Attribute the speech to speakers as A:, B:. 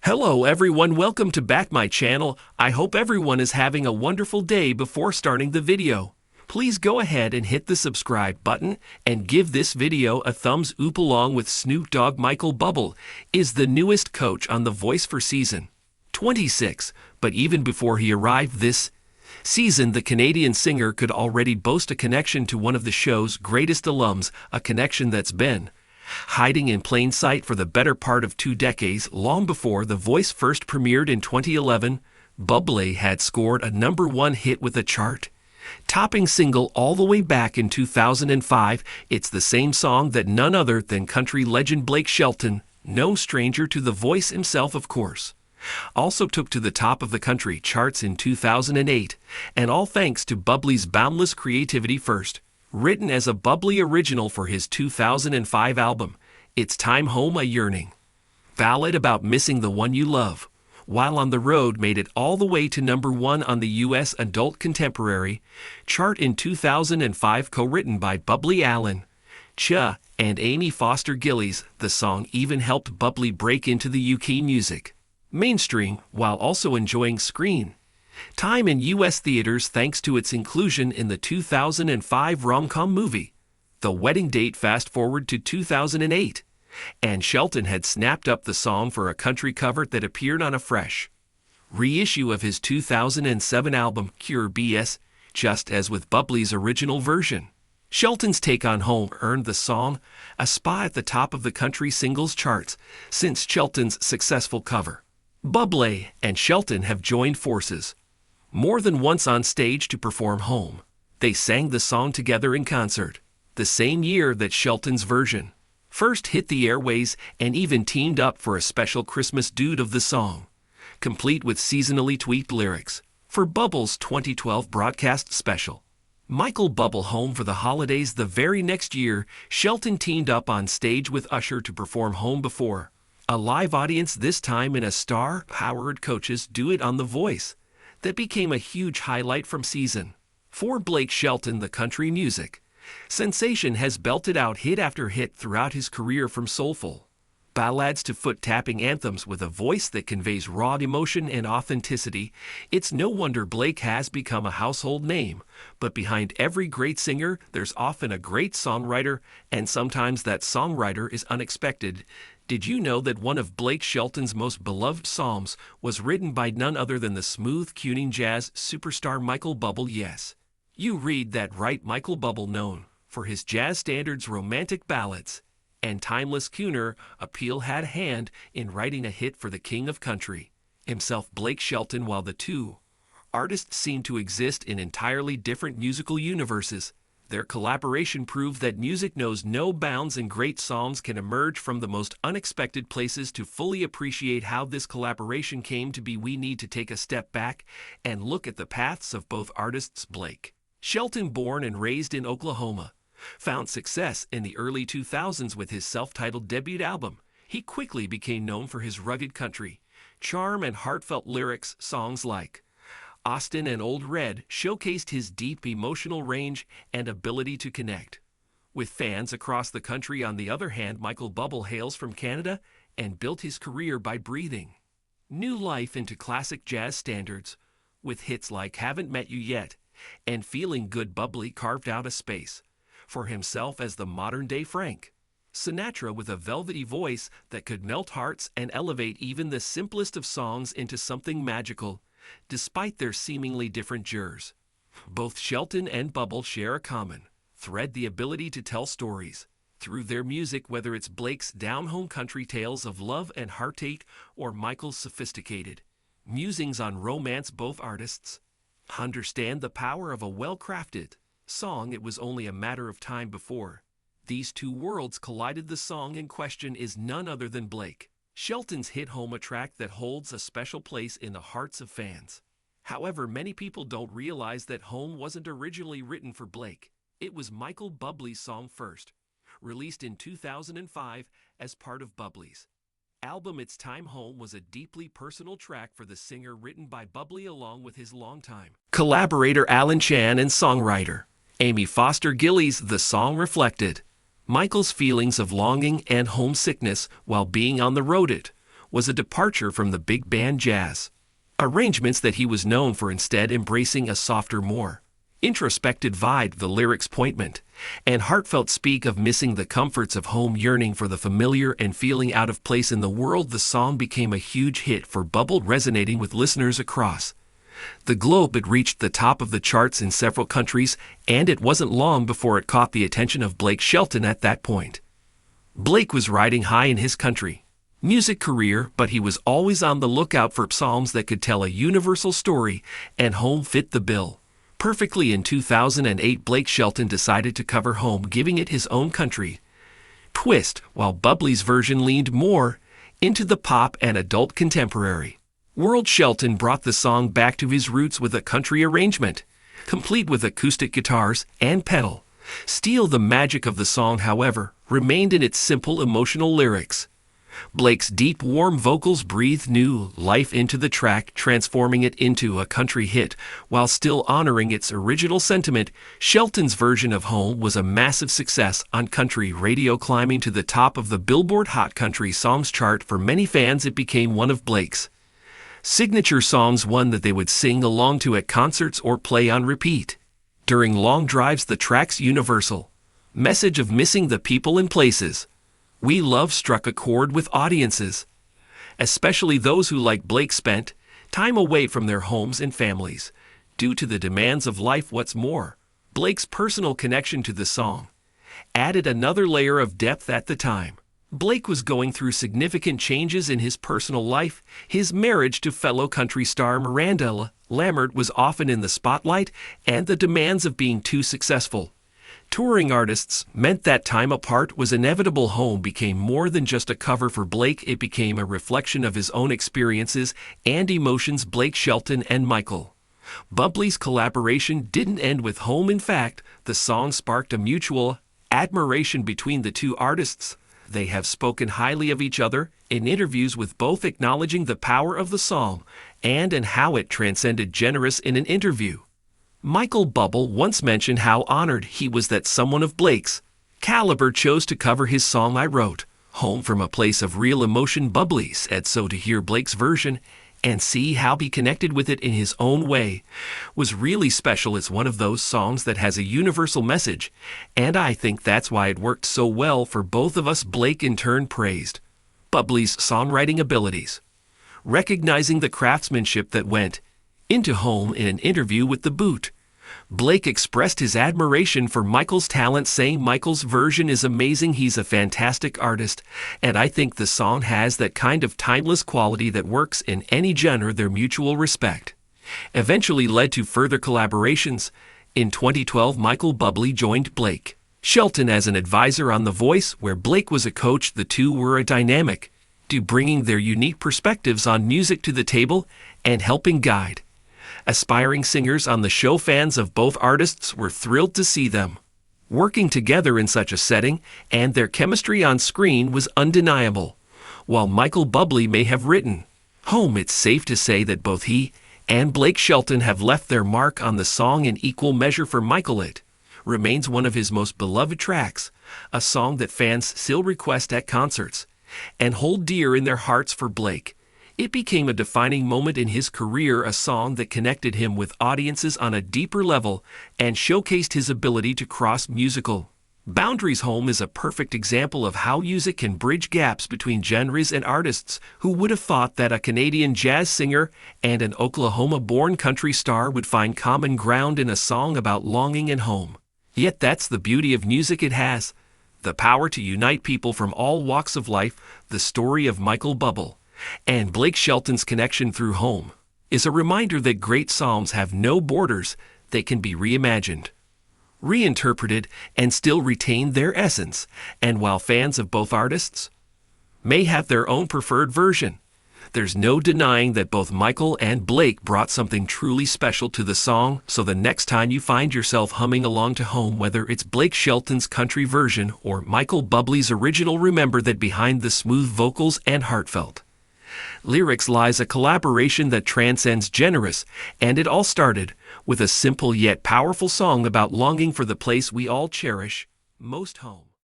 A: Hello everyone, welcome to back my channel. I hope everyone is having a wonderful day. Before starting the video, please go ahead and hit the subscribe button and give this video a thumbs up. Along with Snoop Dogg, Michael Bublé is the newest coach on The Voice for season 26, but even before he arrived this season, the Canadian singer could already boast a connection to one of the show's greatest alums, a connection that's been hiding in plain sight for the better part of 2 decades. Long before The Voice first premiered in 2011, Bublé had scored a #1 hit with a chart-topping single all the way back in 2005. It's the same song that none other than country legend Blake Shelton, no stranger to The Voice himself of course, also took to the top of the country charts in 2008, and all thanks to Bublé's boundless creativity. First written as a Bublé original for his 2005 album, It's Time Home, a yearning ballad about missing the one you love while on the road, made it all the way to #1 on the U.S. Adult Contemporary chart in 2005. Co-written by Bublé, Alan Cha, and Amy Foster Gillies, the song even helped Bublé break into the UK music mainstream while also enjoying screen time in U.S. theaters thanks to its inclusion in the 2005 rom-com movie The Wedding Date. Fast forward to 2008, and Shelton had snapped up the song for a country cover that appeared on a fresh reissue of his 2007 album Cure BS. Just as with Bublé's original version, Shelton's take on Home earned the song a spot at the top of the country singles charts. Since Shelton's successful cover, Bublé and Shelton have joined forces more than once on stage to perform Home. They sang the song together in concert the same year that Shelton's version first hit the airways, and even teamed up for a special Christmas duet of the song, complete with seasonally tweaked lyrics, for Bublé's 2012 broadcast special, Michael Bublé Home for the holidays. The very next year, Shelton teamed up on stage with Usher to perform Home before a live audience, this time in a star-powered coaches duet on The Voice that became a huge highlight from season 4. Blake Shelton, the country music sensation, has belted out hit after hit throughout his career, from soulful ballads to foot-tapping anthems with a voice that conveys raw emotion and authenticity. It's no wonder Blake has become a household name, but behind every great singer, there's often a great songwriter, and sometimes that songwriter is unexpected. Did you know that one of Blake Shelton's most beloved songs was written by none other than the smooth-tuning jazz superstar Michael Bublé? Yes, you read that right. Michael Bublé, known for his jazz standards, romantic ballads, and timeless crooner appeal, had a hand in writing a hit for the king of country himself, Blake Shelton. While the two artists seem to exist in entirely different musical universes, their collaboration proved that music knows no bounds, and great songs can emerge from the most unexpected places. To fully appreciate how this collaboration came to be, we need to take a step back and look at the paths of both artists. Blake Shelton, born and raised in Oklahoma, found success in the early 2000s with his self-titled debut album. He quickly became known for his rugged country charm and heartfelt lyrics. Songs like Austin and Old Red showcased his deep emotional range and ability to connect with fans across the country. On the other hand, Michael Bublé hails from Canada and built his career by breathing new life into classic jazz standards. With hits like Haven't Met You Yet and Feeling Good, Bublé carved out a space for himself as the modern-day Frank Sinatra, with a velvety voice that could melt hearts and elevate even the simplest of songs into something magical. Despite their seemingly different genres, both Shelton and Bublé share a common thread: the ability to tell stories through their music. Whether it's Blake's down-home country tales of love and heartache or Michael's sophisticated musings on romance, both artists understand the power of a well-crafted song. It was only a matter of time before these two worlds collided. The song in question is none other than Blake Shelton's hit Home, a track that holds a special place in the hearts of fans. However, many people don't realize that Home wasn't originally written for Blake. It was Michael Bublé's song, first released in 2005 as part of Bublé's album It's Time Home. Was a deeply personal track for the singer, written by Bublé along with his longtime collaborator Alan Chan and songwriter Amy Foster Gillies. The song reflected Michael's feelings of longing and homesickness while being on the road. It was a departure from the big band jazz arrangements that he was known for, instead embracing a softer, more introspective vibe. The lyrics poignant and heartfelt speak of missing the comforts of home, yearning for the familiar and feeling out of place in the world. The song became a huge hit for Bubble, resonating with listeners across the globe. It reached the top of the charts in several countries, and it wasn't long before it caught the attention of Blake Shelton. At that point, Blake was riding high in his country music career, but he was always on the lookout for songs that could tell a universal story, and Home fit the bill perfectly. In 2008, Blake Shelton decided to cover Home, giving it his own country twist, while Bublé's version leaned more into the pop and adult contemporary world. Shelton brought the song back to his roots with a country arrangement, complete with acoustic guitars and pedal steel. The magic of the song, however, remained in its simple, emotional lyrics. Blake's deep, warm vocals breathed new life into the track, transforming it into a country hit while still honoring its original sentiment. Shelton's version of Home was a massive success on country radio, climbing to the top of the Billboard Hot Country Songs chart. For many fans, it became one of Blake's signature songs, one that they would sing along to at concerts or play on repeat during long drives. The track's universal message of missing the people and places we love struck a chord with audiences, especially those who, like Blake, spent time away from their homes and families due to the demands of life. What's more, Blake's personal connection to the song added another layer of depth. At the time, Blake was going through significant changes in his personal life. His marriage to fellow country star Miranda Lambert was often in the spotlight, and the demands of being two successful touring artists meant that time apart was inevitable. Home became more than just a cover for Blake. It became a reflection of his own experiences and emotions. Blake Shelton and Michael Bublé's collaboration didn't end with Home. In fact, the song sparked a mutual admiration between the two artists. They have spoken highly of each other in interviews, with both acknowledging the power of the song and how it transcended genres. In an interview, Michael Bublé once mentioned how honored he was that someone of Blake's caliber chose to cover his song. I wrote Home from a place of real emotion, Bublé said. So to hear Blake's version and see how he connected with it in his own way was really special. It's one of those songs that has a universal message, and I think that's why it worked so well for both of us. Blake in turn praised Bublé's songwriting abilities, recognizing the craftsmanship that went into Home. In an interview with The Boot, Blake expressed his admiration for Michael's talent, saying Michael's version is amazing. He's a fantastic artist, and I think the song has that kind of timeless quality that works in any genre. Their mutual respect eventually led to further collaborations. In 2012, Michael Bublé joined Blake Shelton as an advisor on The Voice, where Blake was a coach. The two were a dynamic duo, bringing their unique perspectives on music to the table and helping guide aspiring singers on the show. Fans of both artists were thrilled to see them working together in such a setting, and their chemistry on screen was undeniable. While Michael Bublé may have written Home, it's safe to say that both he and Blake Shelton have left their mark on the song in equal measure. For Michael, it remains one of his most beloved tracks, a song that fans still request at concerts and hold dear in their hearts. For Blake, it became a defining moment in his career, a song that connected him with audiences on a deeper level and showcased his ability to cross musical boundaries. Home is a perfect example of how music can bridge gaps between genres and artists. Who would have thought that a Canadian jazz singer and an Oklahoma-born country star would find common ground in a song about longing and home? Yet that's the beauty of music. It has the power to unite people from all walks of life. The story of Michael Bublé and Blake Shelton's connection through Home is a reminder that great songs have no borders. They can be reimagined, reinterpreted, and still retain their essence. And while fans of both artists may have their own preferred version, there's no denying that both Michael and Blake brought something truly special to the song. So the next time you find yourself humming along to Home, whether it's Blake Shelton's country version or Michael Bublé's original, remember that behind the smooth vocals and heartfelt lyrics lies a collaboration that transcends genres, and it all started with a simple yet powerful song about longing for the place we all cherish most, home.